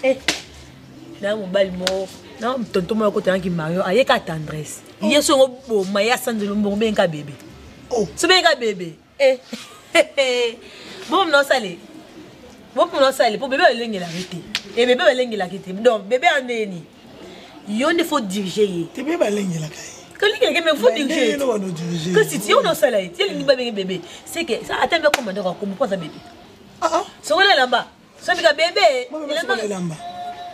Eh, là mon bal mort. Non, tonton moi côté qui Mario, aye ka tendresse. Hier son bon, maya sans de bon ben ka bébé. Oh, c'est ben ka bébé. Eh. Bon non salé. Bon pour non salé, pour bébé lengi la arrêter. Et bébé lengi la quitter. Donc bébé en ni. Yo ne faut diriger. t'es bien lengi la kai. Que lengi mais faut diriger. Que si tu non salé, tu lengi ba bébé. C'est que ça attend bien commander comme quoi ça bébé. Ah, so là là-bas. Ça bébé bébé. il est là-bas.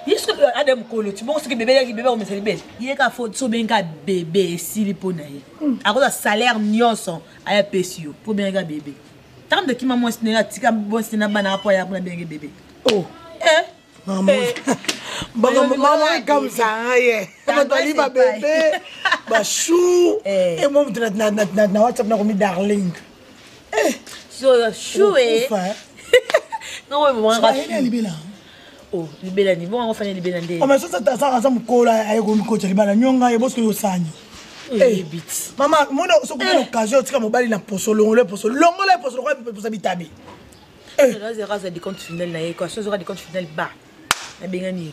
Est-ce que Adam Kolo, tu penses que bébé qui bébé on me fait bébé. Il y a qu'à faut so ben ka bébé si pour na ye. À cause salaire nyonso aya pesio pour ben ka bébé. Tant de qui maman sina tika bon sina bana rapport ya pour ben bébé. Oh. Eh. Maman. Maman comme ça ye. On doit aller bébé. Ba chou. Et moi na WhatsApp na komi darling. Eh. So chou eh. Non ouais moi va. Oh, libela ni bon on va faire libela ndé. Oh mais ça me colle ayi ko mi coach libala nyonga ye bosko yo sanyi. Eh bit. Maman, moi so ko occasion tika mobali na poso longole poso ko poso bitabi. Eh, là c'est rase de compte final na équation sera de compte final ba. Na bengani.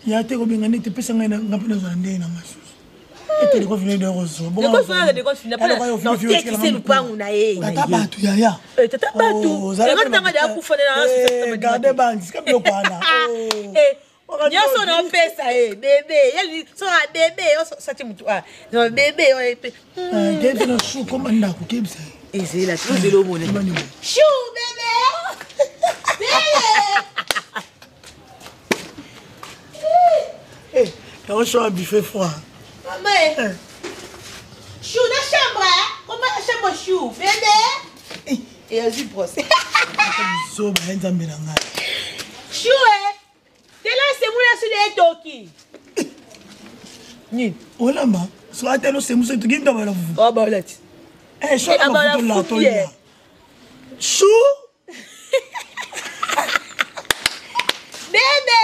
Ya te ko bengani te pesa ngai na ngapena za ndé na masu. Et de quoi finir de rose. Bon, de quoi finir pas. Non, c'est le pain on a eu. Tata batu ya ya. Tata batu. Et quand tu as coupé dans la garde bande, c'est comme le pana. Eh, nyo so na pesa bébé. Elle so a bébé, ça tu mutu ah. Non bébé on est. Qu'est-ce que chou comme nda ko kebisa. Et c'est là tu de l'eau monnaie. Chou bébé. Bébé. Eh, on choisit un buffet froid. Maman. Chou dans la chambre, comment la chambre chou, bébé? Et elle dit brosse. So ba nzambe na ngai. Chou t'es là c'est moi sur les toki. Ni. Olamba, so atelo c'est muso to ginda bala fufu. Oh ba lati. Eh, chou ba fufu la to ya. Chou? Bébé.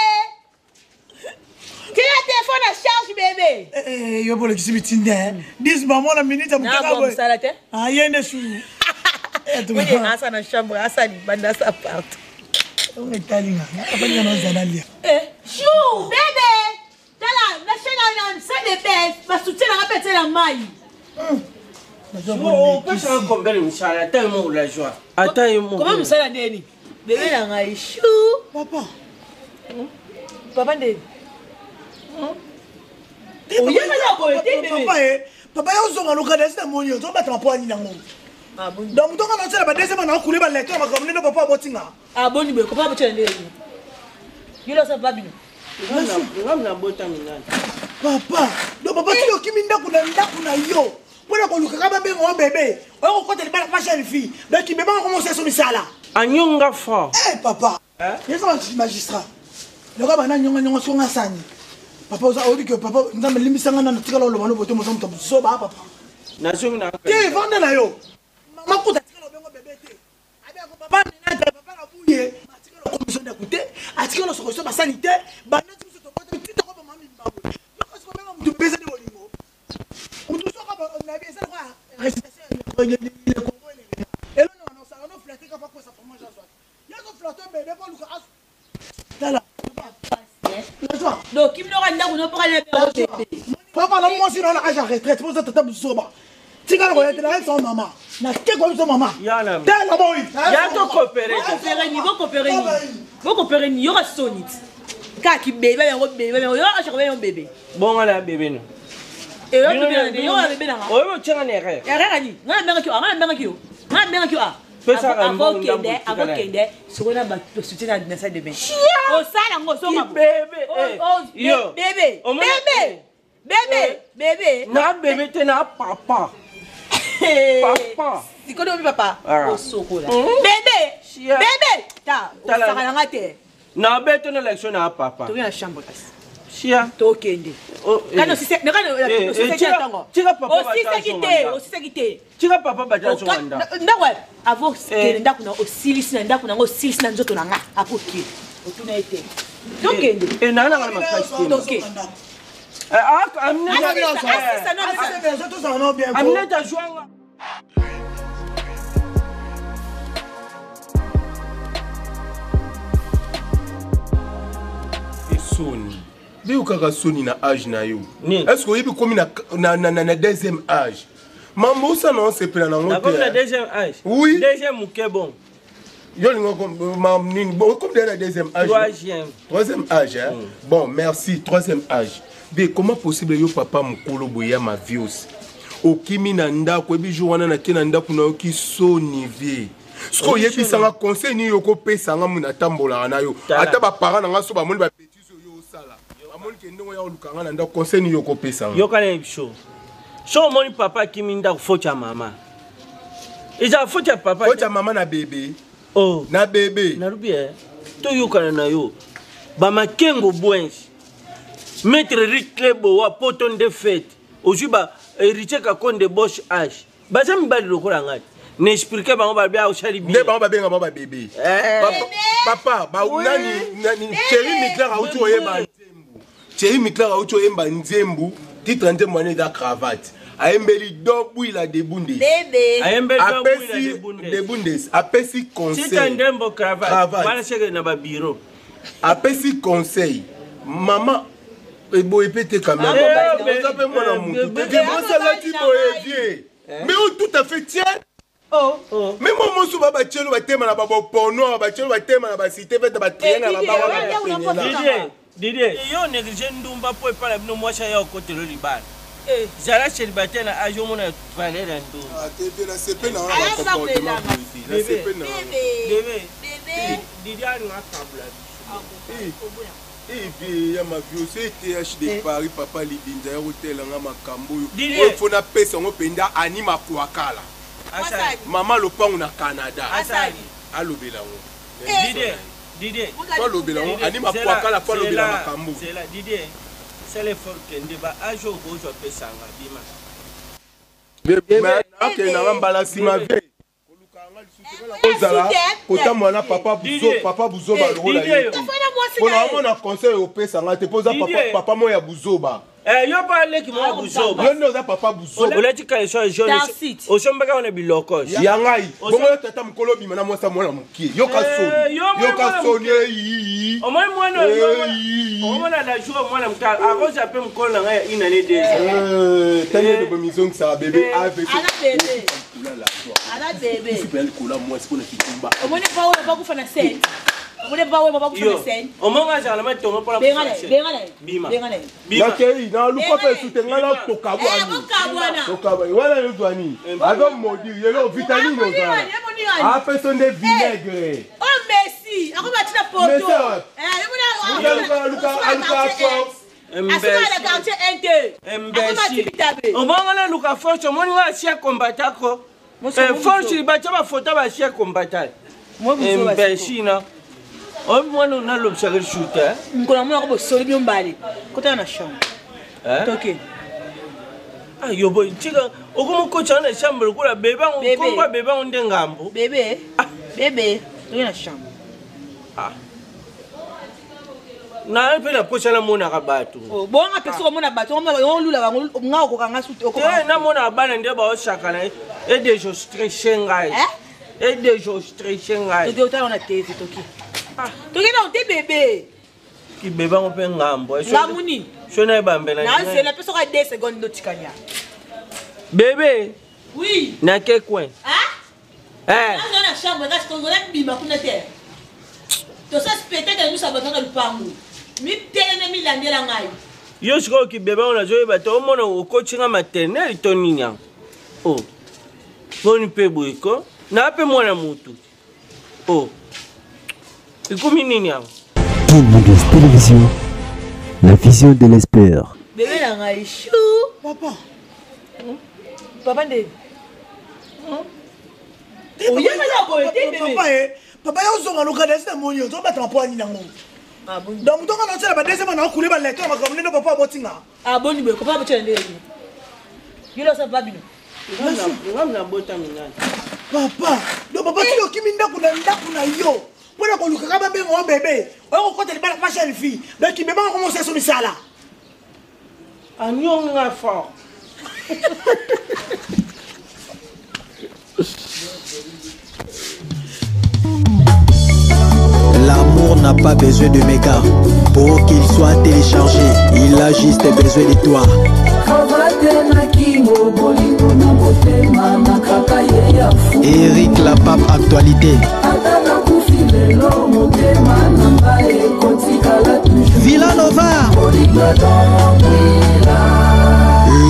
Quel téléphone à charge bébé? Eh, yo bolo kisibiti nde. This maman la minute amutaka boy. Ah, yende chou. Oui, asa na chambre, asa ni banda sa part. On est talinga. Apanya na zanalia. Eh, chou, bébé. Tala, na chenga na ça de bébé, va soutien na répéter la maille. Oh, pas ça comme belle Michel, attends la joie. Attends comment Michel a dit? Bébé na ngai chou. Papa. Papa de. Oh, il y a pas de bébé. Papa, yo zonga lokada sina monyo, zo batama po ani nango. Ah bon. Donc donc on a ba deuxième na couler ba lecteur ma comme papa botinga. Ah bon ni be ko papa tshele. Yo la sa ba bino. Na bota minana. Papa, donc papa tu yo kiminda kuna yo. Pona ko luka ba bengo bébé. O ko kote ba ma chérie fille. Donc il bébé on commence sur misala. Anyonga fort. Eh papa. Hein? Ça magistrat. Le gars bana nyonga so ngasani. Papa on dit que papa nzambe limisanga na tikala lo bano boto mo so ba papa. Na zongi na. Ti vende na yo. Makuta tikala bengo bébé te. Abi ko papa minata papa na buye. Tikala commission d'écouter. Atikala so ba sanité. Bana tu so to boto ti to ko mami mbabu. Yo ko so bengo mtu pesa de bolingo. Mtu so ko na bi ça quoi. Récitation le Congo ele. Elo no sa no flatter ka pa ko sa fromage à soi. Yo so flatter bébé pour Lucas. Là. Donc, qui me l'aura dit qu'on ne pourra pas le papa, la moi, si on a la retraite, vous êtes à Soba. Tu vas regarder son maman. Na que comme son maman. Yana. T'es la boy. Ya to coopérer. Vous coopérez, il y aura sonite. Car qui bébé, il y aura un bébé. Bon, on a bébé. Et là, il y aura un bébé. Oh, tu as un erreur. Il y a rien à dire. Non, il y a rien à dire. Avant qu'il y ait ce qu'on a soutenu dans la salle de bain. Au salle, on va bébé. Bébé. Na bébé, tu n'as papa. Papa. Tu connais papa? Au socola. Bébé. Ta. Na bébé, tu n'as l'élection à papa. Tu viens à la chambre. Chia. Tokende. Quand si c'est tu vas papa baja Rwanda. Ndawa avant ndako na osilisi na ndako na osilisi na nzoto na nga akoki. Otuna ete. Tokende. Et nana na makasi. Toke. Amina ta joanga. soni. Bio kaka soni na âge na yo. Ni. Est-ce que il comme na deuxième âge? Maman ça non c'est plein na comme la deuxième âge. Oui. Deuxième ou que bon. Yo lingo comme la deuxième âge. Troisième âge hein. Bon, merci, troisième âge. Mais comment possible yo papa mukolo boya ma vie aussi? Okimi na ndako ebi jour wana na kena ndako na ki soni vie. Sko yebi sanga conseil ni yoko pesa nga muna tambola na yo. Ata ba parents na nga so ba moni ba petit yo sala. Ba moni ke ndongo ya olukanga na ndako conseil ni yoko pesa nga. Yo kana show. So moni papa kimi ndako focha mama. Eza focha papa. Focha mama na bébé. Oh, na bébé. Na rubi to yo kana na yo. Ba makengo bwensi. Maître Ritlebo wa poton de fête. Aujourd'hui ba héritier ka konde Bosch H. Ba ça mi ba lokola ngati. N'expliquer ba ba bia o chali bi. Ne ba ba benga ba bébé. Papa, ba nani chéri mikla auto oyeba nzembu. Chéri mikla auto oyeba nzembu, titre nzembu ane da cravate. Aembeli dobu ila de bundes. Bébé. Aembeli dobu ila de bundes. Apesi conseil. Titre ndembo cravate. Bana cheke na ba bureau. Apesi conseil. Maman et bon répéter quand même. Mais tout à fait tiens. Oh. Mais moi sous baba tchelo ba tema na baba porno ba tchelo ba tema na ba cité fait ba traîner na baba. Didier, yo négligé ndumba po pa la bino mwasha ya côté le liban. Zara célibataire na ajo mona valer ndo. Ah TV na CP na ba comportement. Na CP na. Bébé. Didier na kabla. Et puis, ma vie aussi, THD Paris, papa, Lidinda, hôtel, en Makambo. Il faut na pesa, on penda, anima Kouakala. Maman, le pan, on a Canada. Allo Bélango. Didier. Toi, le Bélango, anima Kouakala, toi, le Bélango Makambo. C'est là, Didier. C'est l'effort qu'on débat. Un jour, je peux ça, Bima. Mais, ok, on a balancé ma vie. Kota mwana papa buzoba lola yo. Pona mona conseil au pesa ngate poza papa moya buzoba. Yo parle ki moya buzoba. Yo ndoza papa buzoba. Oleti ka so jeune. O sombeka on biloko. Yangai. Bongo tata mkolo bima na mwasa mwana mukie. Yo ka soni. Yo ka soni yi. O moi mwana yo. O mwana na jour mwana mka. Ako jape mkolo na une année déjà. Tane de bomisong ça bébé avec. Ala bébé. Tu peux aller coller moi c'est qu'on a fait combat. On n'est pas on va pas faire scène. On n'est pas on va pas faire scène. On m'a dit à la mettre ton pour la. Bima. Nakei na luka pe soutenga na kokabwa. Kokabwa. Wala yo douani. Avec modi, yelo vitamine oza. A personne de vinaigre. Oh merci. Ako ba tina photo. Luka force. On va aller Luka force, on va chercher combattre. Force il va faire photo va chercher combattre. Imbécile. On va nous na l'observer shooter. Ngona mona ko soli bi mbali. Kota na chambre. OK. Ah yo boy, tika okomo coach na chambre ko la bébé on komba bébé on ndengambo. Bébé. Bébé, tu na chambre. Ah. Na pe na coach na mona ka batu. Oh, bon nga peso mona batu, on lula ba nga ko kanga suti oko. Na mona bana nde ba o shaka na et des jours stretching et des jours stretching Tu on a télé toki. Ah, tu na te bébé. Ki bébé on pe ngambo. Ngamuni. Shona bambe na. Na c'est la personne a 2 secondes de tikanya. Bébé. Oui. Na quel coin? Ah, dans la chambre, là, je te bima kuna terre. To ça spéter que nous ça va dans le pango. Mi télé mi landela ngai. Yo siko ki bébé on a joué ba to mona o coachinga maternelle to ninya. Oh. Boni pe boiko. Na pe mwana mutu. Oh. Ikomi ninya. Mondes Télévision, la vision de l'espoir. Bébé la ngai chou. Papa. Papa de. Oh, il y a pas de papa yo zonga lokada c'est mon yo to battre po ani nango. Ah bon. Donc donc on a ba deuxième na couler ba lettre ma comme ne papa botinga. Ah bon be ko papa tshele ndeni. Yo lo sa ba bino. Ngamna bota minga. Papa, do papa kilo kimi ndaku na yo. Pona ko luka ba bengo bébé. O ko kote ba ma chérie fille. Ba ki bébé ko mo se so misala. Agnon nga fort. L'amour n'a pas besoin de méga. Pour qu'il soit téléchargé, il a juste besoin de toi. Eric la pape actualité. Villanova.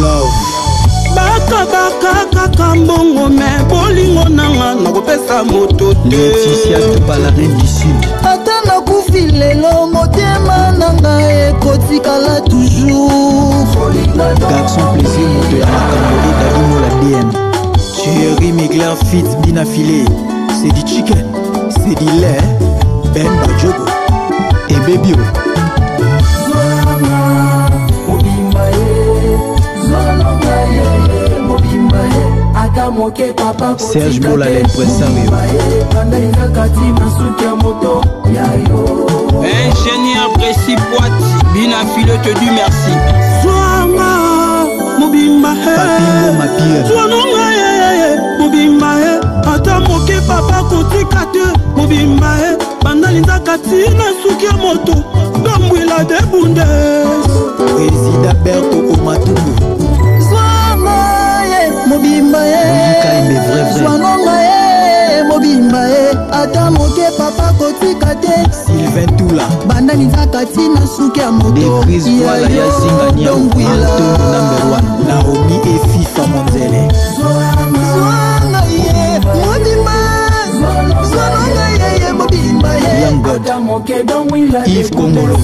Love. Baka mbongo me bolingo nanga nakopesa moto te. Laetitia Touba la reine du sud. Ata nakufi lelo motema nanga ekotikala toujours. Garçon plaisir moto ya makambo Dadimo la DM. Thierry Migler fit bien affilé. C'est du chicken, c'est du lait. Ben Bajogo et Bébio. Serge Bola l'impresario. Ingénieur Précis Poiti, bien affilé te dis merci. Soama, Mobimba, Papingo ma pire. Soanonga, Mobimba, ata moke papa kotika te. Mobimba, bandalinza katina suki ya moto. Dambwila de bundes. Président Berto Omatubu. Mobimba mobimba ata moke papa kotika te. Sylvain Toula bandani nzaka tina suki ya moto. Decris voilà ya zingania Antonio #1. Naomi et FIFA Monzele. Zwanga ye mobimba. Zwanga ye mobimba ye Young God Yves Kongolo.